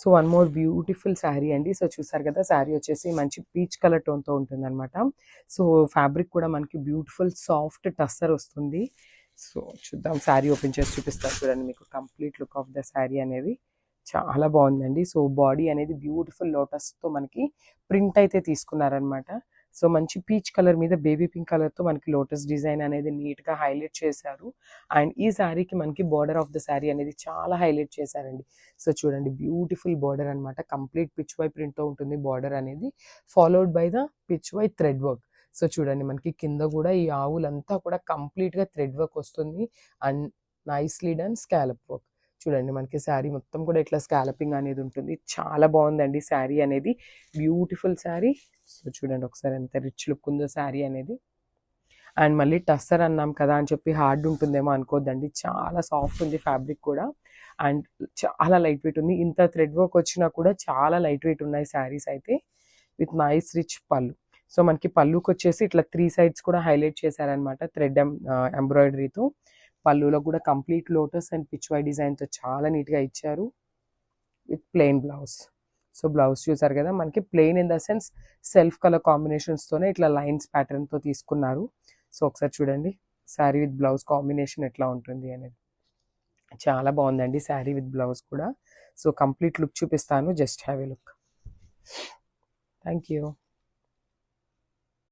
So one more beautiful sari అండి. So చూసారు కదా, శారీ వచ్చేసి మంచి పీచ్ కలర్ టోన్తో ఉంటుందన్నమాట. సో ఫ్యాబ్రిక్ కూడా మనకి బ్యూటిఫుల్ సాఫ్ట్ టస్సర్ వస్తుంది. సో చూద్దాం, శారీ ఓపెన్ చేసి చూపిస్తాను చూడండి మీకు complete look of the sari అనేది. చాలా బాగుందండి. సో బాడీ అనేది బ్యూటిఫుల్ లోటస్తో మనకి ప్రింట్ అయితే తీసుకున్నారనమాట. సో మంచి పీచ్ కలర్ మీద బేబీ పింక్ కలర్తో మనకి లోటస్ డిజైన్ అనేది నీట్గా హైలైట్ చేశారు. అండ్ ఈ శారీకి మనకి బార్డర్ ఆఫ్ ద శారీ అనేది చాలా హైలైట్ చేశారండి. సో చూడండి, బ్యూటిఫుల్ బార్డర్ అనమాట. కంప్లీట్ పిచ్ వై ప్రింట్తో ఉంటుంది బార్డర్ అనేది, followed by the Pichwai thread work. So చూడండి, మనకి కింద కూడా ఈ ఆవులంతా కూడా కంప్లీట్గా థ్రెడ్ వర్క్ వస్తుంది and nicely done scallop work. చూడండి, మనకి శారీ మొత్తం కూడా ఇట్లా స్కాలపింగ్ అనేది ఉంటుంది. చాలా బాగుందండి శారీ అనేది, బ్యూటిఫుల్ శారీ. సో చూడండి ఒకసారి ఎంత రిచ్ లుక్ ఉందో శారీ అనేది. అండ్ మళ్ళీ టస్సర్ అన్నాం కదా అని చెప్పి హార్డ్ ఉంటుందేమో అనుకోద్దండి, చాలా సాఫ్ట్ ఉంది ఫ్యాబ్రిక్ కూడా. అండ్ చాలా లైట్ వెయిట్ ఉంది. ఇంత థ్రెడ్ వర్క్ వచ్చినా కూడా చాలా లైట్ వెయిట్ ఉన్నాయి శారీస్ అయితే, విత్ నైస్ రిచ్ పళ్ళు. సో మనకి పళ్ళుకి వచ్చేసి ఇట్లా 3 సైడ్స్ కూడా హైలైట్ చేశారనమాట థ్రెడ్ ఎంబ్రాయిడరీతో. పళ్ళులో కూడా complete lotus and Pichwai డిజైన్తో చాలా నీట్గా ఇచ్చారు with plain blouse. So blouse చూసారు కదా, మనకి plain in the sense self colour కాంబినేషన్స్తోనే ఇట్లా లైన్స్ ప్యాటర్న్తో తీసుకున్నారు. సో ఒకసారి చూడండి శారీ విత్ బ్లౌజ్ కాంబినేషన్ ఎట్లా ఉంటుంది అనేది. చాలా బాగుందండి శారీ విత్ బ్లౌజ్ కూడా. సో కంప్లీట్ లుక్ చూపిస్తాను, just have a look. Thank you.